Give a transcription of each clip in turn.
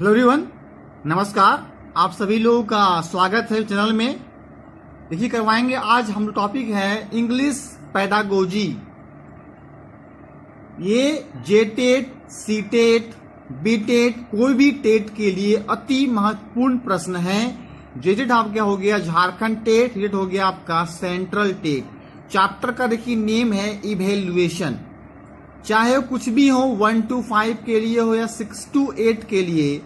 Hello everyone, नमस्कार। आप सभी लोगों का स्वागत है चैनल में। देखिए, करवाएंगे आज हम टॉपिक है इंग्लिश पेडागोजी। ये जेटेट, सीटेट, बीटेट, कोई भी टेट के लिए अति महत्वपूर्ण प्रश्न है। जेटेट आपका हो गया झारखंड टेट, सीटेट हो गया आपका सेंट्रल टेट। चैप्टर का देखिए नेम है इवेल्युएशन। चाहे वो कुछ भी हो, 1 to 5 के लिए हो या 6 to 8 के लिए,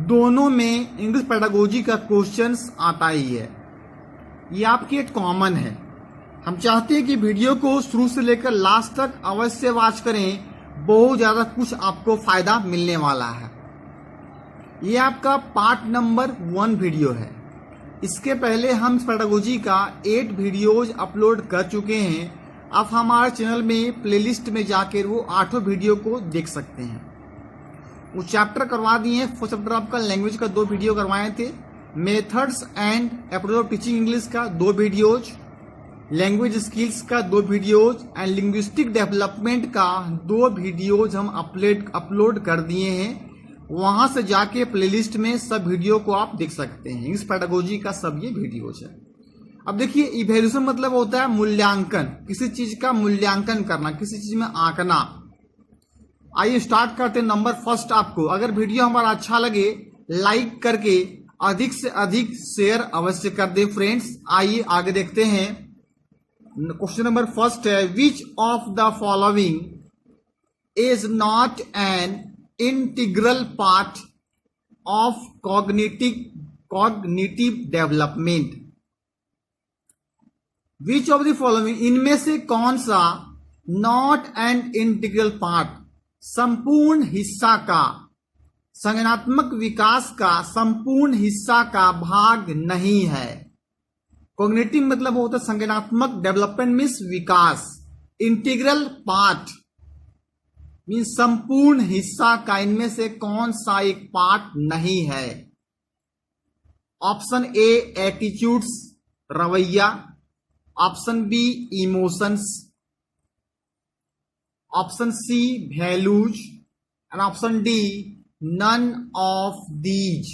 दोनों में इंग्लिश पेडागोजी का क्वेश्चंस आता ही है। ये आपके कॉमन है। हम चाहते हैं कि वीडियो को शुरू से लेकर लास्ट तक अवश्य वॉच करें। बहुत ज्यादा कुछ आपको फायदा मिलने वाला है। ये आपका पार्ट नंबर 1 वीडियो है। इसके पहले हम पेडागोजी का 8 वीडियोज अपलोड कर चुके हैं। आप हमारे चैनल में प्लेलिस्ट में जाकर वो 8 वीडियो को देख सकते हैं। वो चैप्टर करवा दिए हैं। फर्स्ट चैप्टर आपका लैंग्वेज का 2 वीडियो करवाए थे, methods and approach of teaching English का 2 वीडियोज, लैंग्वेज स्किल्स का 2 वीडियोज एंड लिंग्विस्टिक डेवलपमेंट का 2 वीडियोज हम अपलोड कर दिए हैं। वहां से जाके प्लेलिस्ट में सब वीडियो को आप देख सकते हैं। इंग्लिश पेडागोजी का सब ये वीडियोज है। अब देखिए, इवैल्यूएशन मतलब होता है मूल्यांकन, किसी चीज का मूल्यांकन करना, किसी चीज में आंकना। आइए स्टार्ट करते हैं। नंबर फर्स्ट, आपको अगर वीडियो हमारा अच्छा लगे लाइक करके अधिक से अधिक शेयर अवश्य कर दें फ्रेंड्स। आइए आगे देखते हैं। क्वेश्चन नंबर फर्स्ट है, विच of the following is not an integral part of cognitive development. Which of the following, इनमें से कौन सा नॉट एन इंटीग्रल पार्ट, संपूर्ण हिस्सा का, संज्ञानात्मक विकास का संपूर्ण हिस्सा का भाग नहीं है। कॉग्निटिव मतलब होता है संज्ञानात्मक, डेवलपमेंट मीन्स विकास, इंटीग्रल पार्ट मीन्स संपूर्ण हिस्सा का। इनमें से कौन सा एक पार्ट नहीं है? ऑप्शन ए एटीट्यूड्स, रवैया, option B emotions, option C values and option D none of these.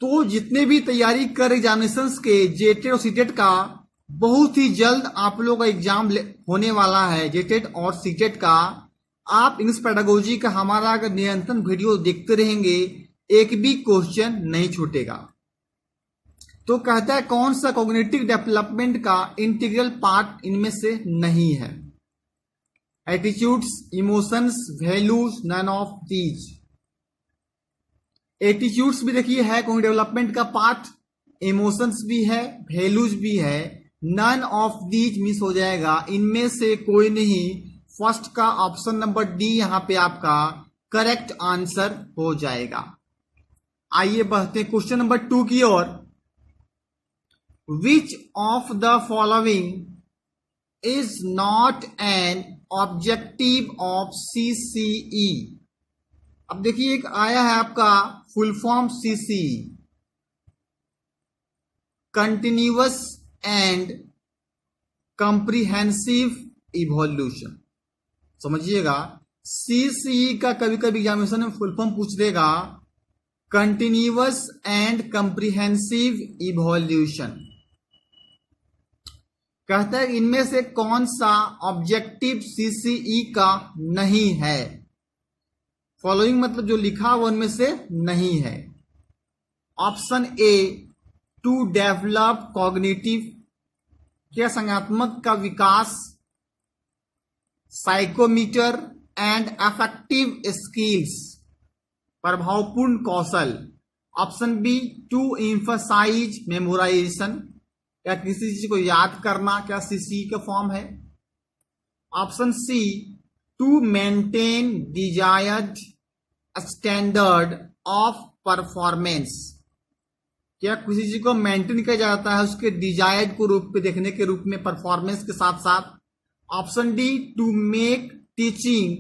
तो जितने भी तैयारी कर एग्जामिनेशंस के जेटेट और सीटेट का, बहुत ही जल्द आप लोगों का एग्जाम होने वाला है जेटेट और सीटेट का। आप इंग्लिश पेडागोजी का हमारा अगर निरंतर वीडियो देखते रहेंगे, एक भी क्वेश्चन नहीं छूटेगा। तो कहता है कौन सा कॉग्निटिव डेवलपमेंट का इंटीग्रल पार्ट इनमें से नहीं है? Attitudes, emotions, values, none of these. Attitudes भी देखिए है कॉग्निटिव डेवलपमेंट का पार्ट, इमोशंस भी है, वैल्यूज भी है। नन ऑफ दीज मिस हो जाएगा, इनमें से कोई नहीं। फर्स्ट का ऑप्शन नंबर डी यहां पे आपका करेक्ट आंसर हो जाएगा। आइए बढ़ते हैं क्वेश्चन नंबर 2 की ओर। Which of the following is not an objective of CCE? अब देखिए, एक आया है आपका full form CCE, continuous and comprehensive evolution. समझिएगा, CCE का कभी कभी एग्जामिनेशन में फुल फॉर्म पूछ देगा, कंटिन्यूअस एंड कॉम्प्रिहेंसिव इवोल्यूशन। कहता है इनमें से कौन सा ऑब्जेक्टिव CCE का नहीं है? फॉलोइंग मतलब जो लिखा हुआ उनमें से नहीं है। Option A to develop cognitive, क्या संज्ञानात्मक का विकास, साइकोमीटर एंड अफेक्टिव स्किल्स, प्रभावपूर्ण कौशल। Option B to emphasise memorisation, क्या किसी चीज को याद करना, क्या CCE का फॉर्म है। Option C to maintain desired standard of performance, क्या किसी चीज को मेंटेन किया जाता है उसके डिजायर्ड को रूप पे देखने के रूप में, परफॉर्मेंस के साथ साथ। Option D to make teaching,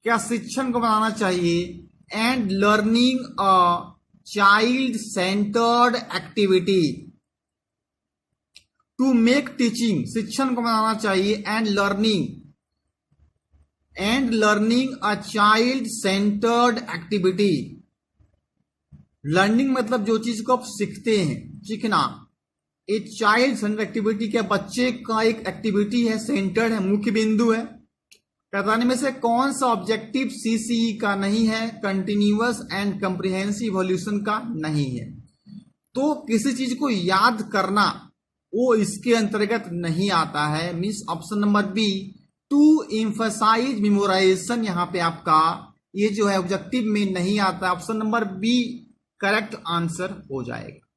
क्या शिक्षण को बनाना चाहिए and learning a child centred activity. To make teaching, शिक्षण को बनाना चाहिए, and learning and learning a child centred activity. Learning मतलब जो चीज को आप सीखते हैं, सीखना। एक चाइल्ड सेंटर्ड एक्टिविटी क्या बच्चे का एक एक्टिविटी है, सेंटर्ड है, मुख्य बिंदु है। बताने में से कौन सा ऑब्जेक्टिव सीसीई का नहीं है, कंटिन्यूअस एंड कंप्रिहेंसिव इवोल्यूशन का नहीं है। तो किसी चीज को याद करना वो इसके अंतर्गत नहीं आता है। Means option number B, to emphasise memorisation, यहां पे आपका ये जो है ऑब्जेक्टिव में नहीं आता। Option number B correct answer हो जाएगा।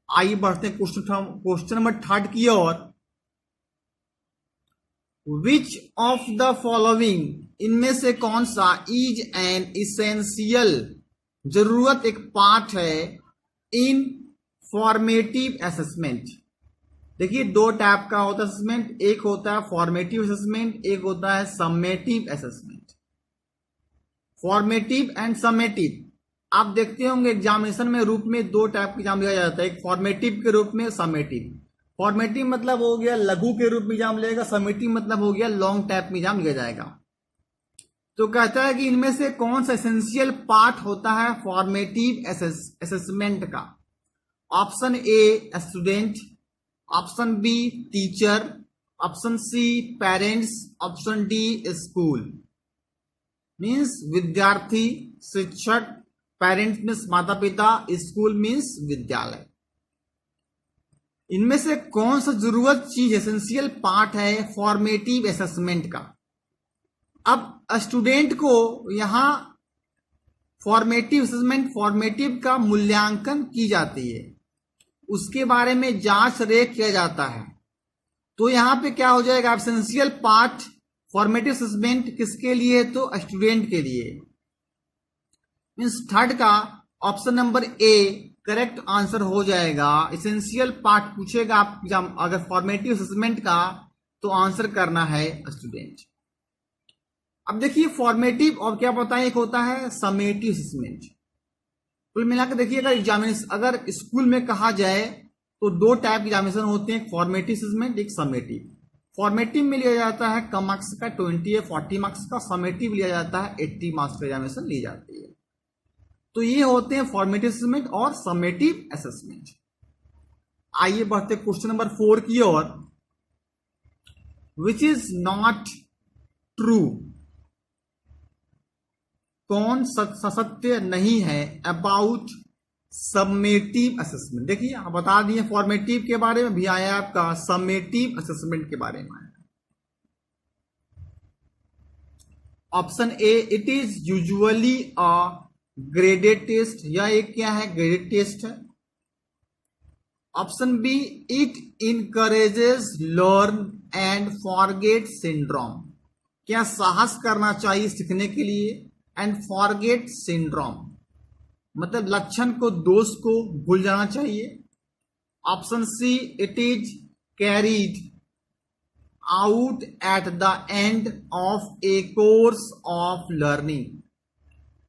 आइए बढ़ते हैं क्वेश्चन नंबर थर्ड की ओर। विच ऑफ द फॉलोइंग, इनमें से कौन सा इज एन इसेंशियल, जरूरत एक पार्ट है इन फॉर्मेटिव असेसमेंट। देखिए दो टाइप का होता है असेसमेंट, एक होता है फॉर्मेटिव असेसमेंट, एक होता है summative assessment. Formative and summative आप देखते होंगे एग्जामिनेशन में रूप में दो टाइप के एग्जाम लिया जाता है, एक फॉर्मेटिव के रूप में, समेटिव। फॉर्मेटिव मतलब हो गया लघु के रूप में एग्जाम लेगा, समेटिव मतलब हो गया लॉन्ग टाइप में एग्जाम लिया जाएगा। तो कहता है कि इनमें से कौन सा एसेंशियल पार्ट होता है फॉर्मेटिव असेसमेंट का। Option A student, option B teacher, option C parents, option D school. Means विद्यार्थी, शिक्षक, पेरेंट्स मीन्स माता पिता, स्कूल मीन्स विद्यालय। इनमें से कौन सा जरूरत चीज एसेंशियल पार्ट है फॉर्मेटिव असेसमेंट का। अब स्टूडेंट को यहां फॉर्मेटिव असेसमेंट, फॉर्मेटिव का मूल्यांकन की जाती है, उसके बारे में जांच रेख किया जाता है। तो यहां पे क्या हो जाएगा, एसेंशियल पार्ट फॉर्मेटिव असेसमेंट किसके लिए, तो स्टूडेंट के लिए। मीन्स थर्ड का option number A correct answer हो जाएगा। एसेंशियल पार्ट पूछेगा आप अगर फॉर्मेटिव असेसमेंट का, तो आंसर करना है स्टूडेंट। अब देखिए फॉर्मेटिव और क्या बताएं, एक होता है समेटिव असेसमेंट। कुल मिलाकर देखिए अगर एग्जामिनेशन, अगर स्कूल में कहा जाए तो दो टाइप के एग्जामिनेशन होते हैं, फॉर्मेटिव असेसमेंट, एक समेटिव। फॉर्मेटिव में लिया जाता है कम मार्क्स का 20 या 40 मार्क्स का, समेटिव लिया जाता है 80 मार्क्स का एग्जामिनेशन ली जाती है। तो ये होते हैं फॉर्मेटिव असेसमेंट और समेटिव असेसमेंट। आइए बढ़ते क्वेश्चन नंबर 4 की ओर। विच इज नॉट ट्रू, कौन सत्य नहीं है अबाउट समेटिव असेसमेंट। देखिए आप बता दिए फॉर्मेटिव के बारे में, भी आया आपका समेटिव असेसमेंट के बारे में आया। Option A, it is usually a graded test, या एक क्या है, ग्रेडेड टेस्ट है। Option B, it encourages learn and forget syndrome, क्या साहस करना चाहिए सीखने के लिए, एंड फॉरगेट सिंड्रोम मतलब लक्षण को, दोष को भूल जाना चाहिए। Option C, it is carried out at the end of a course of learning,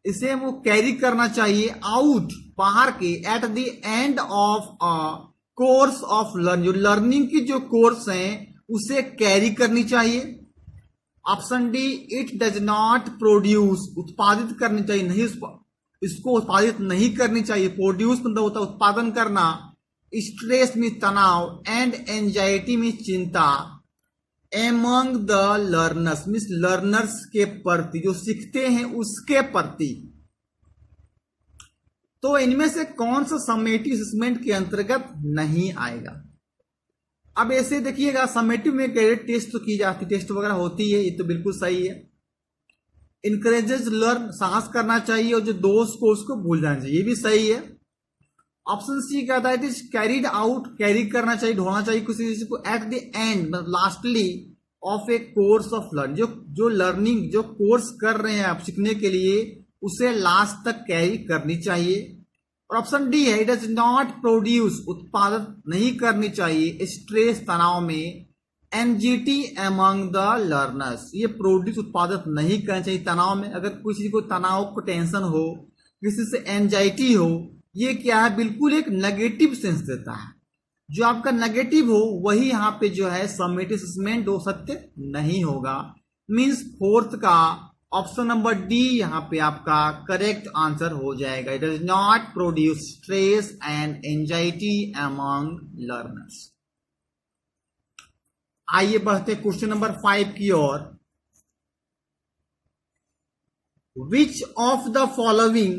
इसे वो कैरी करना चाहिए आउट, बाहर के, at the end of a course of learning, जो लर्निंग की जो कोर्स हैं उसे कैरी करनी चाहिए। Option D, it does not produce, उत्पादित करनी चाहिए, नहीं इसको उत्पादित नहीं करनी चाहिए। प्रोड्यूस मतलब होता है उत्पादन करना। स्ट्रेस में तनाव, एंड एंजाइटी में चिंता, among the learners means learners के प्रति, जो सीखते हैं उसके प्रति। तो इनमें से कौन सा समेटिव असेसमेंट के अंतर्गत नहीं आएगा। अब ऐसे देखिएगा समेटिव में ग्रेडेड टेस्ट तो की जाती, टेस्ट वगैरह होती है, ये तो बिल्कुल सही है। इनकरेजेस लर्न, साहस करना चाहिए, और जो दोस्त को उसको भूल जाना चाहिए, ये भी सही है। ऑप्शन सी कहता है it is carried out, carry करना चाहिए, ढोना चाहिए किसी चीज को, एट द एंड मतलब lastly of a course of learn, जो लर्निंग जो कोर्स कर रहे हैं आप सीखने के लिए, उसे लास्ट तक कैरी करनी चाहिए। और ऑप्शन डी है, इट डज नॉट प्रोड्यूस, उत्पादन नहीं करनी चाहिए, स्ट्रेस तनाव में, एंजाइटी अमंग द लर्नर्स, ये प्रोड्यूस उत्पादन नहीं करना चाहिए तनाव में। अगर किसी को तनाव को टेंशन हो, किसी से एंजाइटी हो, ये क्या है, बिल्कुल एक नेगेटिव सेंस देता है। जो आपका नेगेटिव हो वही यहाँ पे जो है समेटिव असेसमेंट वो सत्य नहीं होगा। मीन्स फोर्थ का ऑप्शन नंबर डी यहां पे आपका करेक्ट आंसर हो जाएगा। It does not produce stress and anxiety among learners. आइए बढ़ते क्वेश्चन नंबर 5 की ओर। Which of the following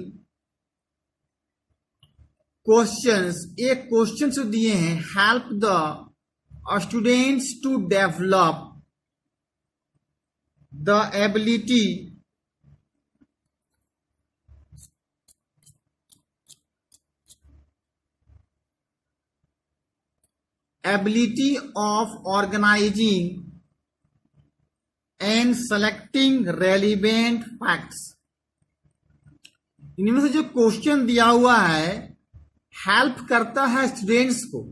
questions, एक क्वेश्चन जो दिए हैं, help the students to develop the ability of organizing and selecting relevant facts। इनमें से जो क्वेश्चन दिया हुआ है हेल्प करता है स्टूडेंट्स को,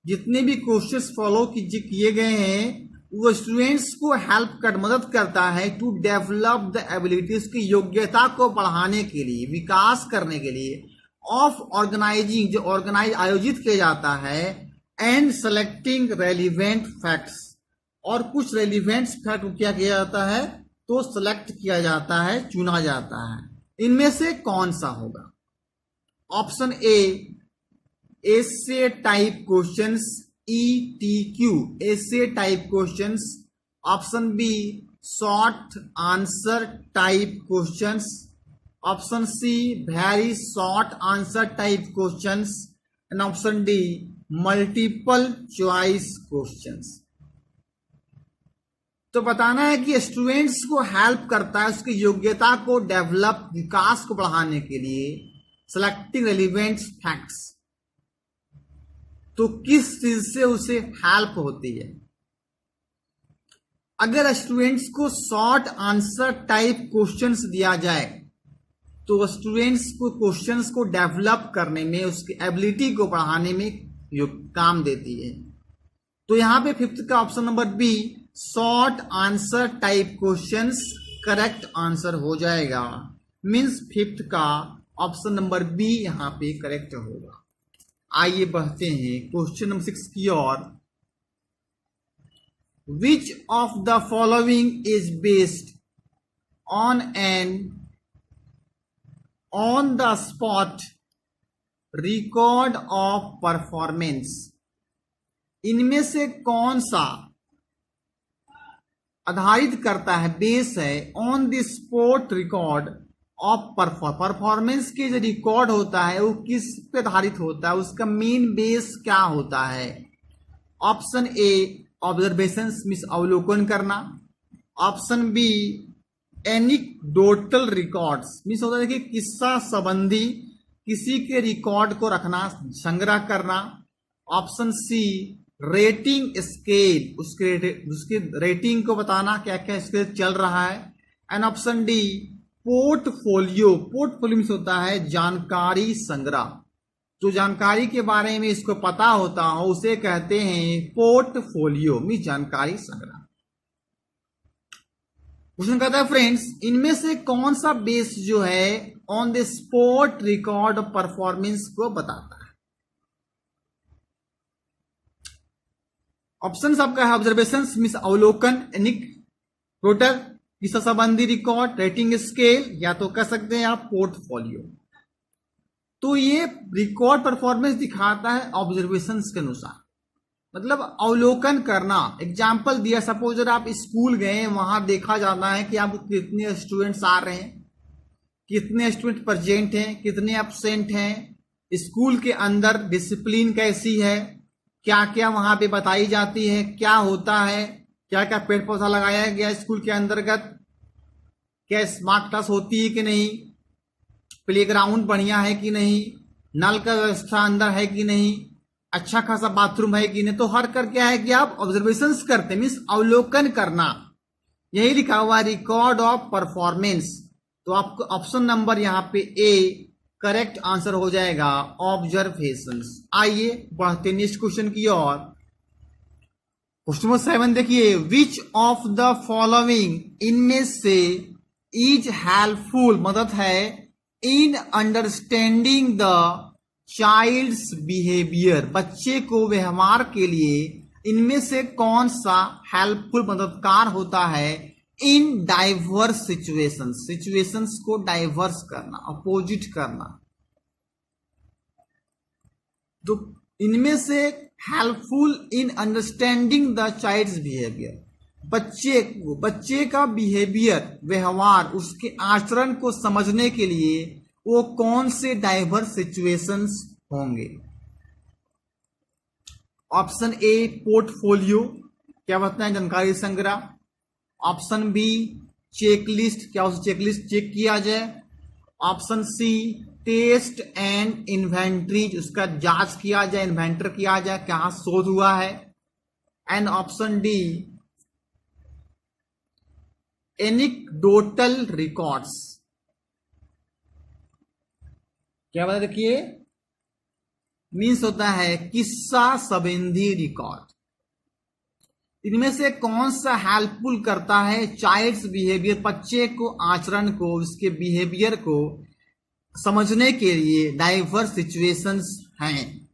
जितने भी क्वेश्चंस फॉलो किए गए हैं वो स्टूडेंट्स को हेल्प कर मदद करता है टू डेवलप द एबिलिटीज की योग्यता को बढ़ाने के लिए, विकास करने के लिए, ऑफ ऑर्गेनाइजिंग जो ऑर्गेनाइज आयोजित किया जाता है, एंड सेलेक्टिंग रेलिवेंट फैक्ट्स और कुछ रेलिवेंट फैक्ट क्या किया जाता है तो सेलेक्ट किया जाता है, चुना जाता है। इनमें से कौन सा होगा? Option A essay type questions ETQ essay type questions, option B short answer type questions, option C very short answer type questions and option D multiple choice questions. तो बताना है कि स्टूडेंट्स को हेल्प करता है उसकी योग्यता को डेवलप, विकास को बढ़ाने के लिए, सेलेक्टिंग रेलिवेंट फैक्ट्स। तो किस चीज से उसे हेल्प होती है? अगर स्टूडेंट्स को शॉर्ट आंसर टाइप क्वेश्चंस दिया जाए तो स्टूडेंट्स को क्वेश्चंस को डेवलप करने में, उसकी एबिलिटी को बढ़ाने में काम देती है। तो यहां पे फिफ्थ का option number B short answer type questions correct answer हो जाएगा। मींस फिफ्थ का ऑप्शन नंबर बी यहां पे करेक्ट होगा। आइए बढ़ते हैं क्वेश्चन नंबर 6 की ओर। Which of the following is based on an on the spot record of performance? इनमें से कौन सा आधारित करता है, बेस है on the spot record of performance के जो रिकॉर्ड होता है वो किस पे आधारित होता है, उसका मेन बेस क्या होता है? ऑप्शन ए ऑब्जर्वेशंस मींस अवलोकन करना, ऑप्शन बी एनिक्डोटल रिकॉर्ड्स मींस होता है कि किस्सा संबंधी किसी के रिकॉर्ड को रखना, संग्रह करना, ऑप्शन सी रेटिंग स्केल उसके रेटिंग को बताना क्या क्या स्केल चल रहा है, and option D portfolio means होता है जानकारी संग्रह, जो जानकारी के बारे में इसको पता होता हो उसे कहते हैं पोर्टफोलियो मींस जानकारी संग्रह। क्वेश्चन कहता है फ्रेंड्स इनमें से कौन सा बेस जो है on the spot record of performance को बताता है? ऑप्शन आपका है ऑब्जर्वेशन मींस अवलोकन, एनिक्डोटल किस्सा संबंधी रिकॉर्ड, रेटिंग स्केल, या तो कह सकते हैं आप पोर्टफोलियो। तो ये रिकॉर्ड परफॉर्मेंस दिखाता है ऑब्जर्वेशंस के अनुसार, मतलब अवलोकन करना। एग्जाम्पल दिया, सपोज अगर आप स्कूल गए, वहां देखा जाना है कि आप कितने स्टूडेंट्स आ रहे हैं, कितने स्टूडेंट प्रेजेंट हैं, कितने एब्सेंट हैं, स्कूल के अंदर डिसिप्लिन कैसी है, क्या क्या वहां पे बताई जाती है, क्या होता है, क्या क्या पेड़ पौधा लगाया गया स्कूल के अंतर्गत, क्या स्मार्ट क्लास होती है कि नहीं, प्लेग्राउंड बढ़िया है कि नहीं, नल का व्यवस्था अंदर है कि नहीं, अच्छा खासा बाथरूम है कि नहीं। तो हर कर क्या है कि आप ऑब्जर्वेशंस करते मीन्स अवलोकन करना, यही लिखा हुआ रिकॉर्ड ऑफ परफॉर्मेंस। तो आपको ऑप्शन नंबर यहां पे ए करेक्ट आंसर हो जाएगा, ऑब्जर्वेशंस। आइए बढ़ते नेक्स्ट क्वेश्चन की ओर। क्वेश्चन नंबर 7 देखिए, विच ऑफ द फॉलोइंग इनमें से इज हेल्पफुल मदद है in understanding the child's behaviour, बच्चे को व्यवहार के लिए इनमें से कौन सा हेल्पफुल मददगार होता है इन डाइवर्स सिचुएशंस, सिचुएशंस को डाइवर्स करना, अपोजिट करना। तो इनमें से helpful in understanding the child's behaviour, बच्चे का बिहेवियर, व्यवहार, उसके आचरण को समझने के लिए वो कौन से डाइवर्स सिचुएशंस होंगे। ऑप्शन ए पोर्टफोलियो, क्या बताना है, जानकारी संग्रह। ऑप्शन बी चेकलिस्ट, क्या उस चेकलिस्ट चेक किया जाए। Option C test and inventory, उसका जांच किया जाए, इन्वेंटर किया जाए, क्या शोध हुआ है। And option D anecdotal records, क्या बता, देखिए मीन्स होता है किस्सा संबंधी रिकॉर्ड। इनमें से कौन सा हेल्पफुल करता है चाइल्ड्स बिहेवियर, बच्चे को आचरण को, उसके बिहेवियर को समझने के लिए डाइवर्स सिचुएशंस हैं।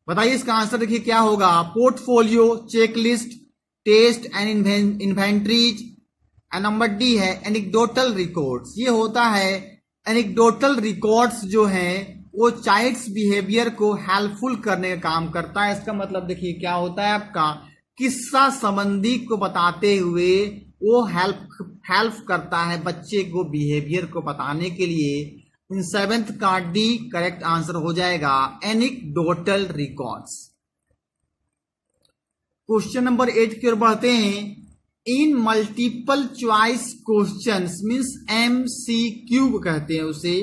बताइए इसका आंसर, देखिए क्या होगा। Portfolio, checklist, test and inventories. And number D है एनेक्डोटल रिकॉर्ड्स। ये होता है एनेक्डोटल रिकॉर्ड्स जो हैं वो चाइल्ड्स बिहेवियर को हेल्पफुल करने का काम करता है। इसका मतलब देखिए क्या होता है, आपका किस्सा संबंधी को बताते हुए वो हेल्प करता है बच्चे को बिहेवियर को बताने के लिए। इन 7th का डी करेक्ट आंसर हो जाएगा, एनेक्डोटल रिकॉर्ड्स। क्वेश्चन नंबर 8 की ओर बढ़ते हैं। In multiple choice questions means MCQ कहते हैं उसे।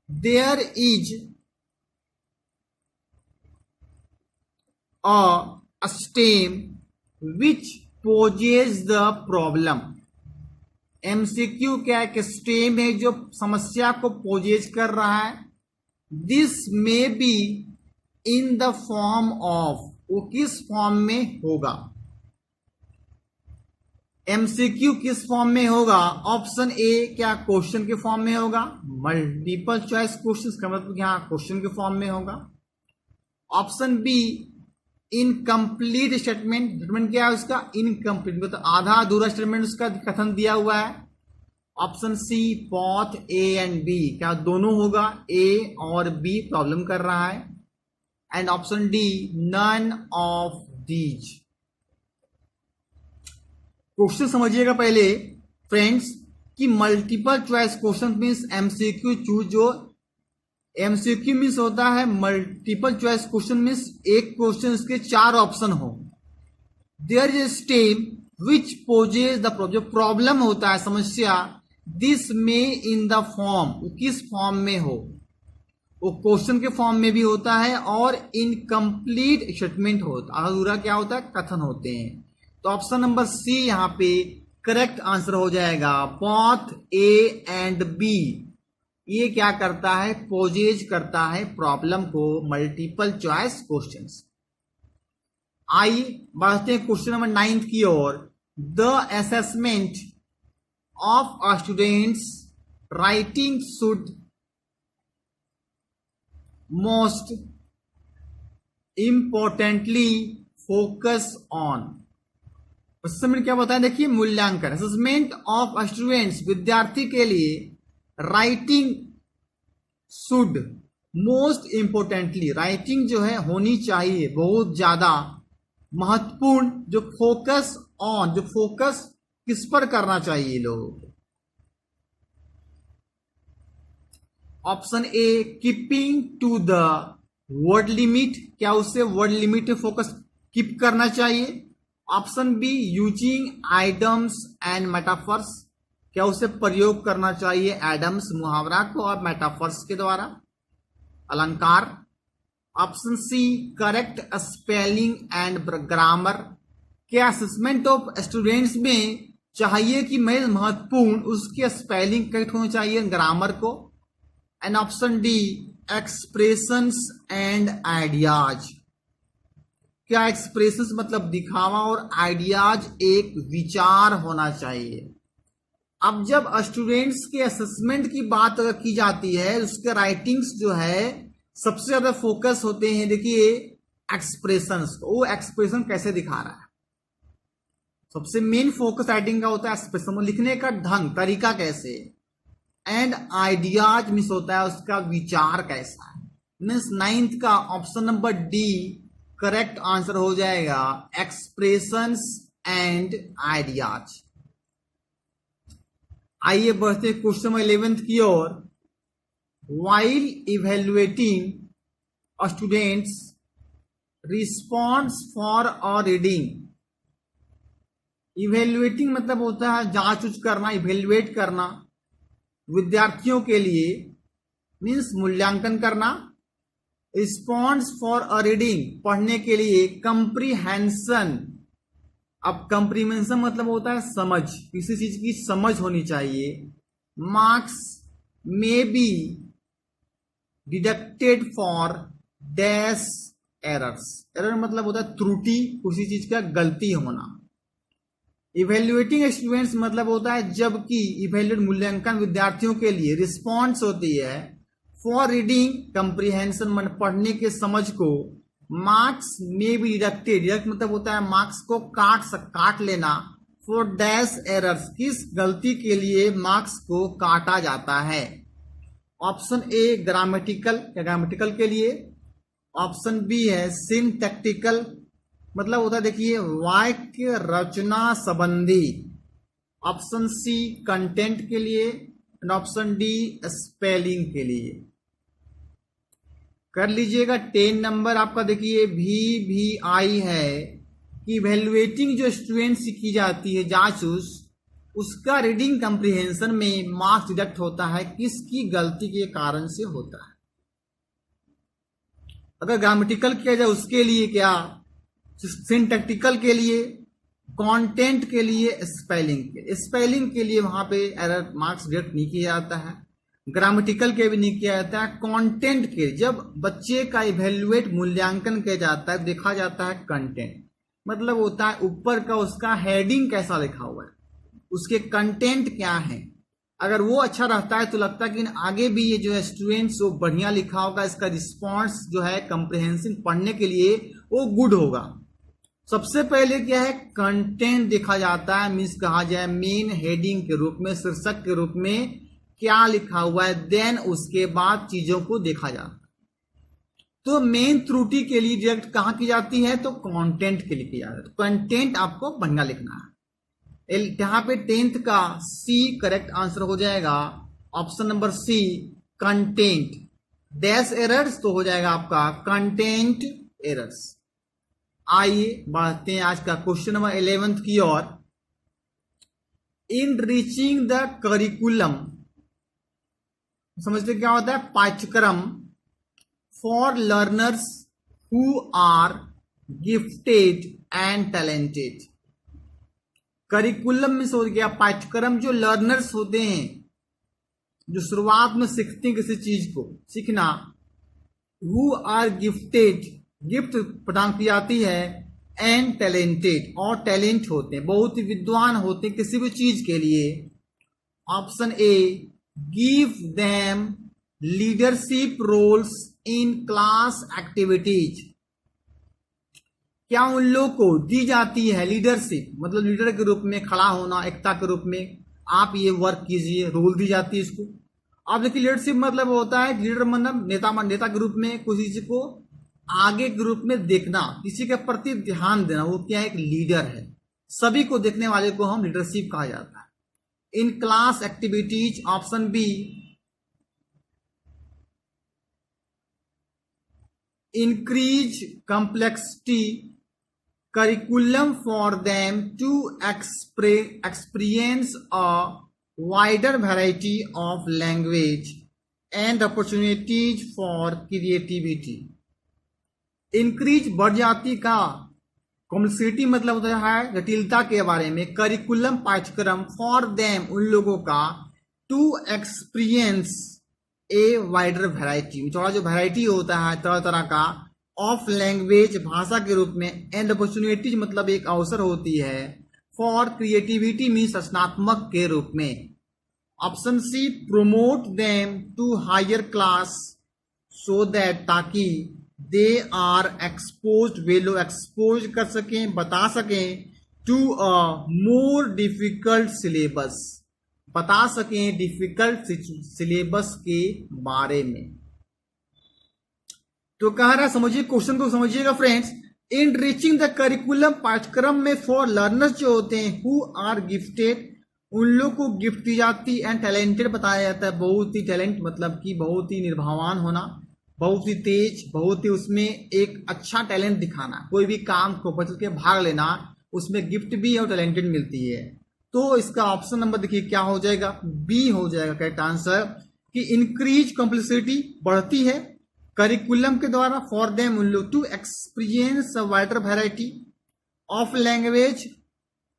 There is a stem which poses the problem. MCQ क्या है कि स्टेम है जो समस्या को पोजेज कर रहा है। This may be in the form of, वो किस फॉर्म में होगा। MCQ किस फॉर्म में होगा। ऑप्शन ए क्या क्वेश्चन के फॉर्म में होगा। मल्टीपल चॉइस क्वेश्चन का मतलब यहां क्वेश्चन के फॉर्म में होगा। Option be incomplete statement, statement क्या है उसका, इनकम्प्लीट मतलब आधा अधूरा स्टेटमेंट उसका कथन दिया हुआ है। Option C both A and B, क्या दोनों होगा, ए और बी प्रॉब्लम कर रहा है। And option D none of these. Question समझिएगा पहले फ्रेंड्स कि multiple choice question means MCQ choose. जो MCQ मीन्स होता है मल्टीपल चॉइस क्वेश्चन मीन्स एक क्वेश्चन इसके 4 ऑप्शन हो। There is stem which poses the problem, जो प्रॉब्लम होता है समस्या, दिस में इन द फॉर्म, किस फॉर्म में हो, वो क्वेश्चन के फॉर्म में भी होता है और इनकम्प्लीट स्टेटमेंट होता है, अधूरा क्या होता है, कथन होते हैं। तो ऑप्शन नंबर सी यहां पे करेक्ट आंसर हो जाएगा। बोथ ए एंड बी ये क्या करता है, पोजेज करता है प्रॉब्लम को, मल्टीपल चॉइस क्वेश्चंस। आइए बढ़ते हैं क्वेश्चन नंबर 9 की ओर। The assessment of a student's writing should most importantly focus on. Assessment क्या बताएं, देखिए मूल्यांकन। असेसमेंट ऑफ स्टूडेंट्स, विद्यार्थी के लिए writing should most importantly, writing जो है होनी चाहिए बहुत ज्यादा महत्वपूर्ण, जो फोकस ऑन, जो फोकस किस पर करना चाहिए लोग। Option A keeping to the word limit, क्या उससे वर्ड लिमिट फोकस कीप करना चाहिए। Option B using idioms and metaphors, क्या उसे प्रयोग करना चाहिए एडम्स मुहावरा को और मेटाफर्स के द्वारा, अलंकार। Option C correct spelling and grammar, क्या असेसमेंट ऑफ स्टूडेंट्स में चाहिए कि महत्वपूर्ण उसके स्पेलिंग करेक्ट होनी चाहिए, ग्रामर को। And option D expressions and ideas, क्या एक्सप्रेशंस मतलब दिखावा और आइडियाज एक विचार होना चाहिए। अब जब स्टूडेंट्स के असेसमेंट की बात अगर की जाती है, उसके राइटिंग्स जो है सबसे ज्यादा फोकस होते हैं, देखिए एक्सप्रेशंस, वो एक्सप्रेशन कैसे दिखा रहा है, सबसे मेन फोकस राइटिंग का होता है एक्सप्रेशन, लिखने का ढंग, तरीका कैसे। एंड आइडियाज मीन्स होता है उसका विचार कैसा है। मीन्स 9th का option number D correct answer हो जाएगा, एक्सप्रेशंस एंड आइडियाज। आइए बढ़ते क्वेश्चन नंबर 11th की ओर। While evaluating students response for a reading. Evaluating मतलब होता है जांच उच करना, इवेल्युएट करना विद्यार्थियों के लिए, मीन्स मूल्यांकन करना। रिस्पॉन्स फॉर अ रीडिंग पढ़ने के लिए। कंप्रीहेंशन, अब कंप्रीहेंशन मतलब होता है समझ, किसी चीज की समझ होनी चाहिए। Marks may be deducted for dash errors. Error मतलब होता है त्रुटि, किसी चीज का गलती होना। इवेल्युएटिंग स्टूडेंट्स मतलब होता है जबकि इवेल्युएट मूल्यांकन विद्यार्थियों के लिए। रिस्पॉन्स होती है फॉर रीडिंग कंप्रीहेंशन मन पढ़ने के समझ को। मार्क्स में भी डिडक्टेड, डिडक्ट मतलब होता है मार्क्स को काट लेना। फॉर डैश एरर्स, किस गलती के लिए मार्क्स को काटा जाता है। ऑप्शन ए ग्रामेटिकल, ग्रामेटिकल के लिए। ऑप्शन बी है सिंटैक्टिकल, मतलब होता है देखिए वाक्य रचना संबंधी। ऑप्शन सी कंटेंट के लिए एंड ऑप्शन डी स्पेलिंग के लिए। कर लीजिएगा 10 नंबर आपका देखिए VVI है कि इवेल्युएटिंग जो स्टूडेंट से की जाती है जांच उसका रीडिंग कंप्रीहेंशन में मार्क्स डिडक्ट होता है किसकी गलती के कारण से होता है। अगर ग्रामेटिकल किया जाए उसके लिए क्या, सिंटैक्टिकल के लिए, कंटेंट के लिए, स्पेलिंग के लिए वहां पे एरर मार्क्स डिडक्ट नहीं किया जाता है। ग्रामेटिकल के भी नहीं किया जाता है। कंटेंट के जब बच्चे का इवेल्युएट मूल्यांकन किया जाता है देखा जाता है कंटेंट, मतलब होता है ऊपर का उसका हेडिंग कैसा लिखा हुआ है, उसके कंटेंट क्या है। अगर वो अच्छा रहता है तो लगता है कि आगे भी ये जो है स्टूडेंट्स वो बढ़िया लिखा होगा, इसका रिस्पॉन्स जो है कंप्रीहेंशन पढ़ने के लिए वो गुड होगा। सबसे पहले क्या है कंटेंट देखा जाता है, मीन्स कहा जाए मेन हेडिंग के रूप में, शीर्षक के रूप में क्या लिखा हुआ है, देन उसके बाद चीजों को देखा जाता है। तो मेन त्रुटि के लिए डिडक्ट कहां की जाती है, तो कंटेंट के लिए की जाती है। तो कंटेंट आपको बढ़िया लिखना है। यहां पे 10th का सी करेक्ट आंसर हो जाएगा, option number C content. Dash errors तो हो जाएगा आपका कंटेंट एरर्स। आइए बढ़ते हैं आज का क्वेश्चन नंबर 11th की ओर। इन रीचिंग द करिकुलम, समझते क्या होता है, पाठ्यक्रम for learners who are gifted and talented. Curriculum में हो गया पाठ्यक्रम, जो लर्नर्स होते हैं जो शुरुआत में सीखते हैं किसी चीज को सीखना। हु आर गिफ्टेड, गिफ्ट प्रदान की जाती है, एंड टैलेंटेड और टैलेंट होते हैं, बहुत ही विद्वान होते हैं किसी भी चीज के लिए। Option A give them leadership roles in class activities. क्या उन लोगों को दी जाती है लीडरशिप, मतलब लीडर के रूप में खड़ा होना, एकता के रूप में आप ये वर्क कीजिए, रोल दी जाती है इसको। अब देखिए लीडरशिप मतलब होता है लीडर मतलब नेता के रूप में किसी चीज को आगे के रूप में देखना, किसी के प्रति ध्यान देना, वो क्या एक लीडर है। सभी को देखने वाले को हम लीडरशिप कहा जाता है। इन class activities, option be increase complexity curriculum for them to experience a wider variety of language and opportunities for creativity। Increase बढ़ जाती का, कॉम्प्लेक्सिटी मतलब होता है जटिलता के बारे में, करिकुलम पाठ्यक्रम, फॉर देम उन लोगों का, to experience a wider variety, थोड़ा जो वैरायटी होता है तरह तरह का, ऑफ लैंग्वेज भाषा के रूप में, एंड अपॉर्चुनिटीज मतलब एक अवसर होती है, फॉर क्रिएटिविटी मीन्स रचनात्मक के रूप में। Option C promote them to higher class so that, ताकि दे आर एक्सपोज, वे लोग एक्सपोज कर सकें, बता सकें to a more difficult syllabus, बता सकें डिफिकल्ट सिलेबस के बारे में। तो कह रहा समझिए, क्वेश्चन को समझिएगा friends. In reaching the curriculum, पाठ्यक्रम में फॉर लर्नर्स जो होते हैं हु आर गिफ्टेड, उन लोग को गिफ्ट दी जाती, एंड टैलेंटेड बताया जाता है, बहुत ही टैलेंट मतलब कि बहुत ही निर्भावान होना, बहुत ही तेज, बहुत ही उसमें एक अच्छा टैलेंट दिखाना, कोई भी काम को बचल के भाग लेना, उसमें गिफ्ट भी और टैलेंटेड मिलती है। तो इसका ऑप्शन नंबर देखिए क्या हो जाएगा, बी हो जाएगा करेक्ट आंसर, कि इंक्रीज कॉम्प्लेक्सिटी, बढ़ती है करिकुलम के द्वारा, फॉर देम उन लोग to experience wider variety of language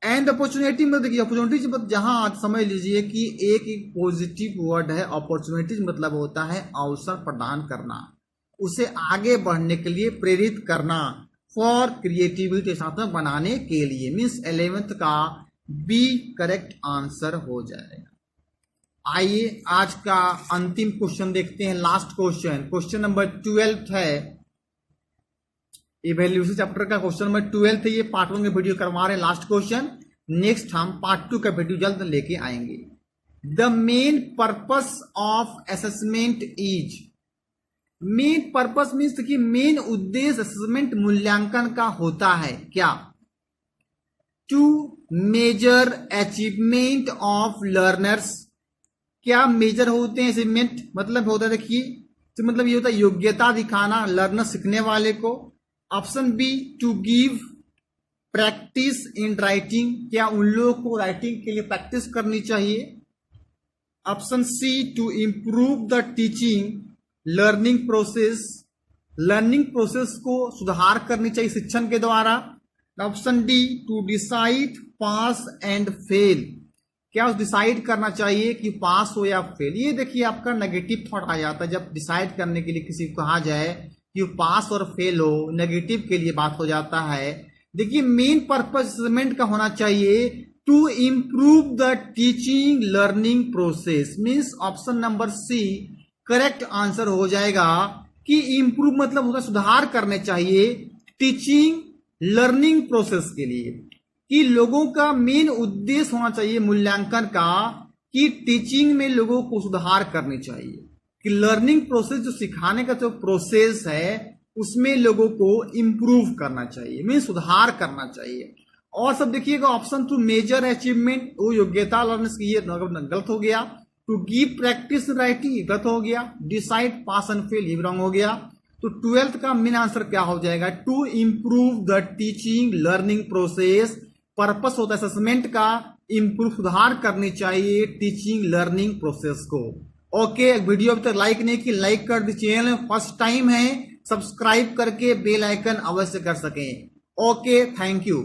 and opportunity. मतलब देखिए अपॉर्चुनिटीज मतलब जहां आप समझ लीजिए कि एक पॉजिटिव वर्ड है, अपॉर्चुनिटीज मतलब होता है अवसर प्रदान करना, उसे आगे बढ़ने के लिए प्रेरित करना, फॉर क्रिएटिविटी साथ में बनाने के लिए, मीन्स 11th का बी करेक्ट आंसर हो जाएगा। आइए आज का अंतिम क्वेश्चन देखते हैं, लास्ट क्वेश्चन, क्वेश्चन नंबर 12 है, इवैल्यूएशन चैप्टर का क्वेश्चन नंबर 12 है। ये पार्ट 1 का वीडियो करवा रहे हैं, लास्ट क्वेश्चन, नेक्स्ट हम पार्ट 2 का वीडियो जल्द लेके आएंगे। The main purpose of assessment is, main purpose means कि मेन उद्देश्य असेसमेंट मूल्यांकन का होता है क्या, to measure achievement of learners, क्या मेजर होते हैं अचीवमेंट, मतलब होता है देखिए, तो मतलब ये होता है योग्यता दिखाना लर्नर सीखने वाले को। Option B to give practice in writing, क्या उन लोगों को राइटिंग के लिए प्रैक्टिस करनी चाहिए। Option C to improve the teaching learning process, learning process को सुधार करनी चाहिए शिक्षण के द्वारा। Option D to decide pass and fail, क्या उस डिसाइड करना चाहिए कि पास हो या फेल। ये देखिए आपका नेगेटिव थॉट आ जाता है जब डिसाइड करने के लिए किसी को कहा जाए कि पास और फेल हो, नेगेटिव के लिए बात हो जाता है। देखिए मेन पर्पस असेसमेंट का होना चाहिए to improve the teaching learning process, means option number C correct answer हो जाएगा कि इंप्रूव मतलब होगा सुधार करने चाहिए टीचिंग लर्निंग प्रोसेस के लिए, कि लोगों का मेन उद्देश्य होना चाहिए मूल्यांकन का कि टीचिंग में लोगों को सुधार करनी चाहिए, कि लर्निंग प्रोसेस जो सिखाने का जो प्रोसेस है उसमें लोगों को इंप्रूव करना चाहिए, मीन सुधार करना चाहिए। और सब देखिएगा ऑप्शन टू मेजर अचीवमेंट, वो योग्यता लर्नर्स की, ये गलत हो गया। टू गिव प्रैक्टिस राइटिंग, गलत हो गया। डिसाइड पास एंड फेल, ये रॉन्ग हो गया। तो 12th का मेन आंसर क्या हो जाएगा, to improve the teaching learning process, purpose होता है असेसमेंट का इंप्रूव सुधार करनी चाहिए टीचिंग लर्निंग प्रोसेस को। ओके, वीडियो अभी तक लाइक नहीं की, लाइक कर दी, चैनल फर्स्ट टाइम है सब्सक्राइब करके बेल आइकन अवश्य कर सकें। Okay, thank you.